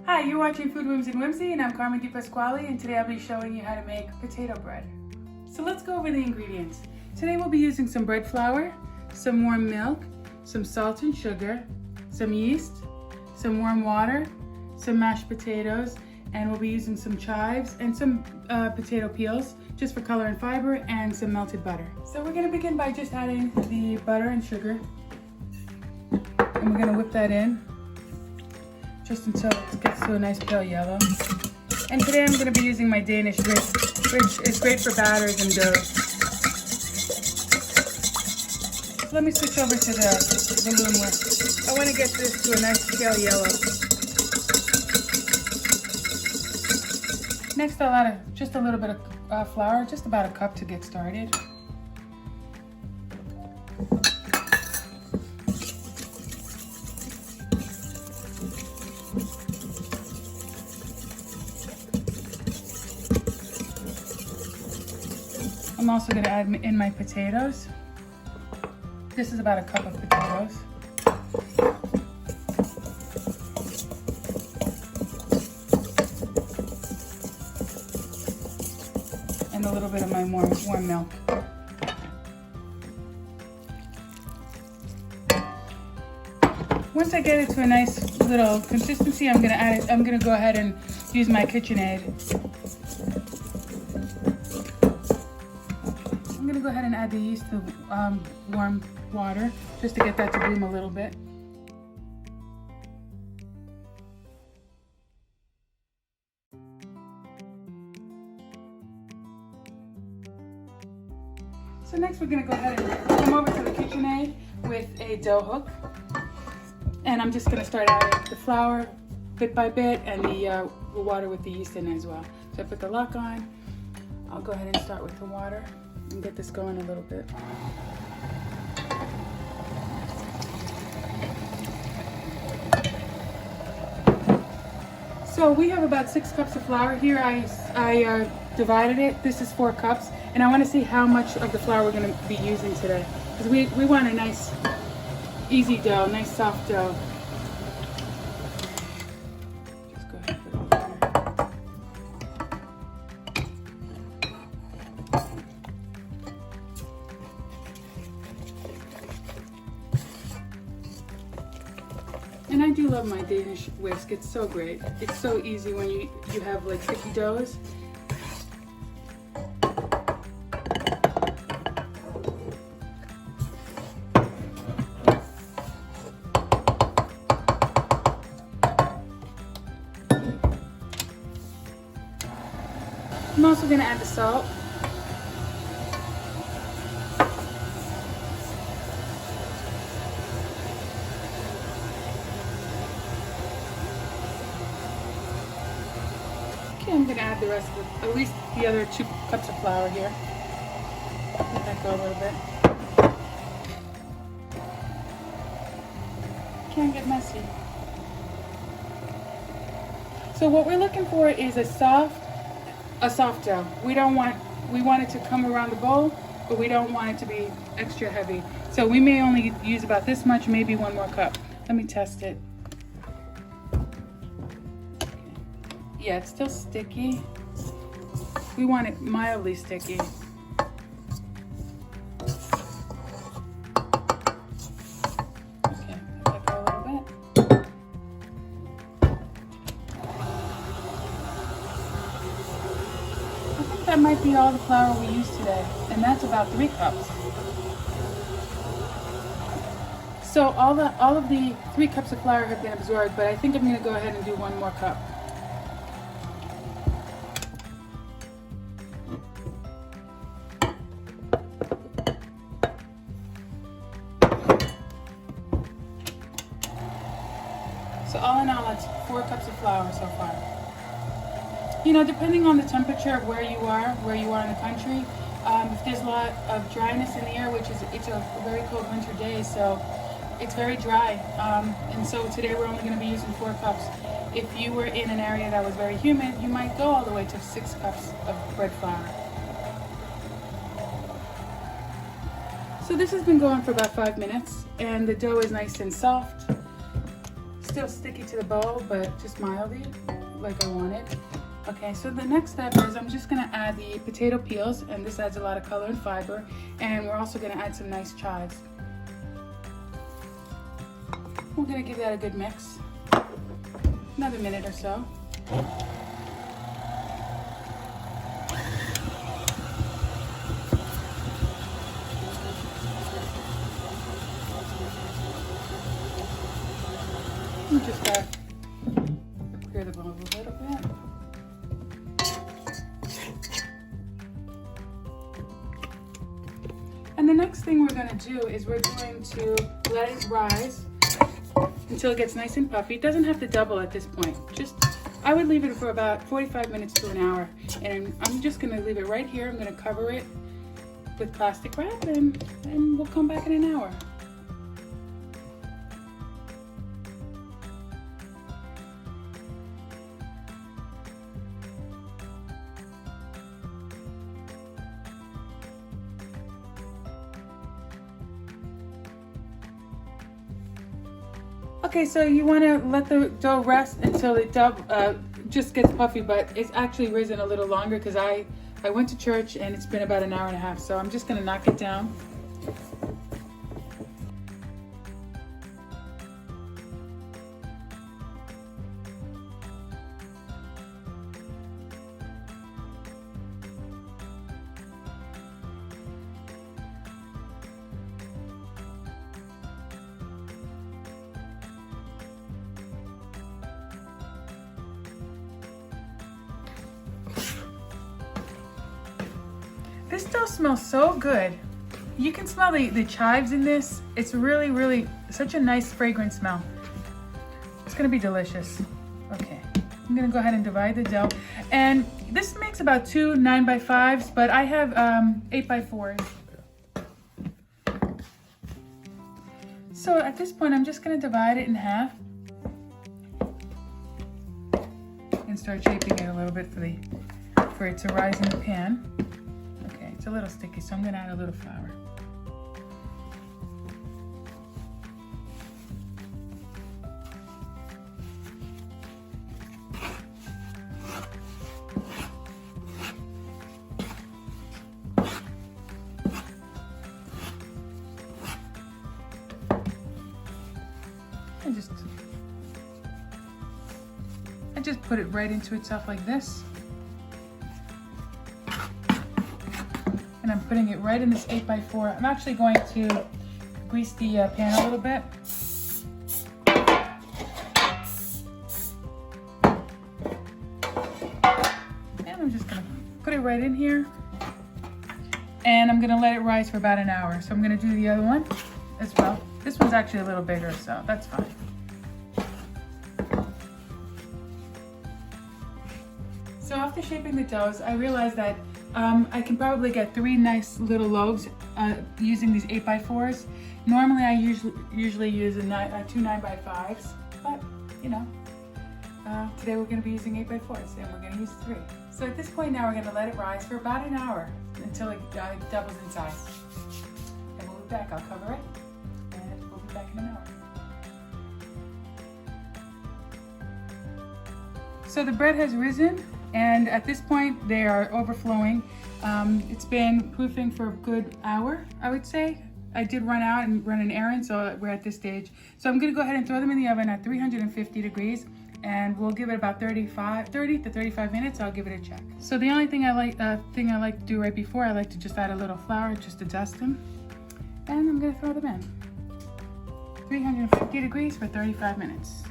Hi, you're watching Food Whims and Whimsy, and I'm Carmen DiPasquale, and today I'll be showing you how to make potato bread. So let's go over the ingredients. Today we'll be using some bread flour, some warm milk, some salt and sugar, some yeast, some warm water, some mashed potatoes, and we'll be using some chives and some potato peels just for color and fiber, and some melted butter. So we're going to begin by just adding the butter and sugar, and we're going to whip that in just until it gets to a nice pale yellow. And today I'm going to be using my Danish whisk, which is great for batters and doughs. So let me switch over to the loom whisk. I want to get this to a nice pale yellow. Next I'll add just a little bit of flour, just about a cup to get started. I'm also going to add in my potatoes. This is about a cup of potatoes. And a little bit of my warm milk. Once I get it to a nice little consistency, I'm going to go ahead and use my KitchenAid. I'm going to go ahead and add the yeast to warm water just to get that to bloom a little bit. So next we're going to go ahead and come over to the KitchenAid with a dough hook. And I'm just going to start adding the flour bit by bit and the water with the yeast in as well. So I put the lock on. I'll go ahead and start with the water and get this going a little bit. So we have about 6 cups of flour here. I divided it. This is 4 cups, and I want to see how much of the flour we're going to be using today, because we want a nice easy dough, nice soft dough. Just go ahead and put it over here. And I do love my Danish whisk. It's so great. It's so easy when you have like sticky doughs. I'm also going to add the salt. Okay, I'm going to add the rest of it, at least the other 2 cups of flour here. Let that go a little bit. Can't get messy. So what we're looking for is a soft dough. We want it to come around the bowl, but we don't want it to be extra heavy. So we may only use about this much, maybe 1 more cup. Let me test it. Yeah, it's still sticky. We want it mildly sticky. Okay, let that go a little bit. I think that might be all the flour we use today, and that's about 3 cups. So all of the 3 cups of flour have been absorbed, but I think I'm going to go ahead and do 1 more cup. So all in all, that's 4 cups of flour so far. You know, depending on the temperature of where you are in the country, if there's a lot of dryness in the air, which is, it's a very cold winter day, so it's very dry. And so today we're only going to be using 4 cups. If you were in an area that was very humid, you might go all the way to 6 cups of bread flour. So this has been going for about 5 minutes, and the dough is nice and soft. still sticky to the bowl, but just mildly, like I wanted. Okay, so the next step is I'm just gonna add the potato peels, and this adds a lot of color and fiber, and we're also gonna add some nice chives. We're gonna give that a good mix. Another minute or so. And just clear the bowl a little bit. And the next thing we're gonna do is we're going to let it rise until it gets nice and puffy. It doesn't have to double at this point. I would leave it for about 45 minutes to an hour. And I'm just gonna leave it right here. I'm gonna cover it with plastic wrap and we'll come back in an hour. Okay, so you want to let the dough rest until it just gets puffy, but it's actually risen a little longer because I went to church and it's been about an hour and a half, so I'm just going to knock it down. This dough smells so good. You can smell the chives in this. It's really, really such a nice fragrant smell. It's gonna be delicious. Okay, I'm gonna go ahead and divide the dough. And this makes about 2 9x5s, but I have 8x4s. So at this point, I'm just gonna divide it in half and start shaping it a little bit for it to rise in the pan. It's a little sticky, so I'm gonna add a little flour. I just put it right into itself like this. And I'm putting it right in this 8x4. I'm actually going to grease the pan a little bit. And I'm just gonna put it right in here. And I'm gonna let it rise for about an hour. So I'm gonna do the other one as well. This one's actually a little bigger, so that's fine. So after shaping the doughs, I realized that I can probably get 3 nice little loaves using these 8x4s. Normally I usually use 2 9x5s, but you know, today we're going to be using 8x4s and we're going to use 3. So at this point now we're going to let it rise for about an hour until it doubles in size. And we'll be back. I'll cover it and we'll be back in an hour. So the bread has risen. And at this point, they are overflowing. It's been proofing for a good hour, I would say. I did run out and run an errand, so we're at this stage. So I'm gonna go ahead and throw them in the oven at 350 degrees, and we'll give it about 30 to 35 minutes. I'll give it a check. So the only thing I like to do right before, I like to just add a little flour just to dust them. And I'm gonna throw them in. 350 degrees for 35 minutes.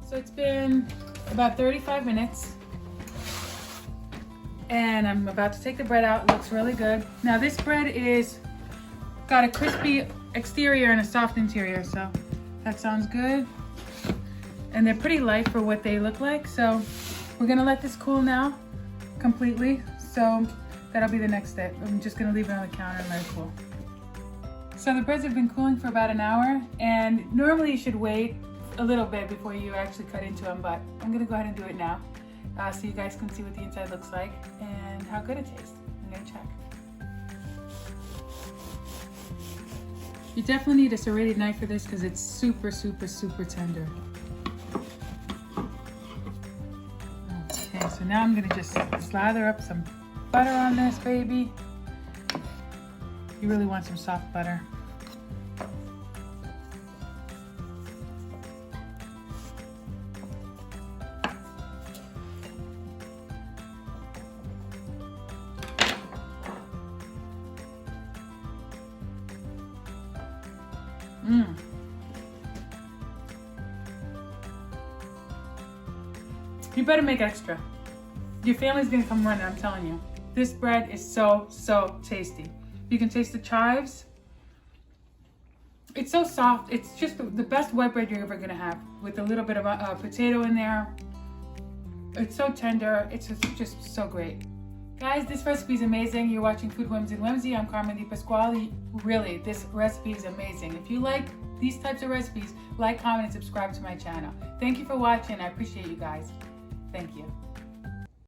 So it's been about 35 minutes and I'm about to take the bread out. It looks really good. Now this bread got a crispy exterior and a soft interior, so that sounds good. And they're pretty light for what they look like. So we're gonna let this cool now completely. So that'll be the next step. I'm just gonna leave it on the counter and let it cool. So the breads have been cooling for about an hour, and normally you should wait a little bit before you actually cut into them, but I'm gonna go ahead and do it now so you guys can see what the inside looks like and how good it tastes. I'm gonna check. You definitely need a serrated knife for this because it's super, super, super tender. Okay, so now I'm gonna just slather up some butter on this baby. You really want some soft butter. You better make extra. Your family's gonna come running, I'm telling you. This bread is so, so tasty. You can taste the chives. It's so soft. It's just the best white bread you're ever gonna have with a little bit of a potato in there. It's so tender. It's just so great. Guys, this recipe is amazing. You're watching Food Whims and Whimsy. I'm Carmen DiPasquale. Really, this recipe is amazing. If you like these types of recipes, like, comment, and subscribe to my channel. Thank you for watching. I appreciate you guys. Thank you.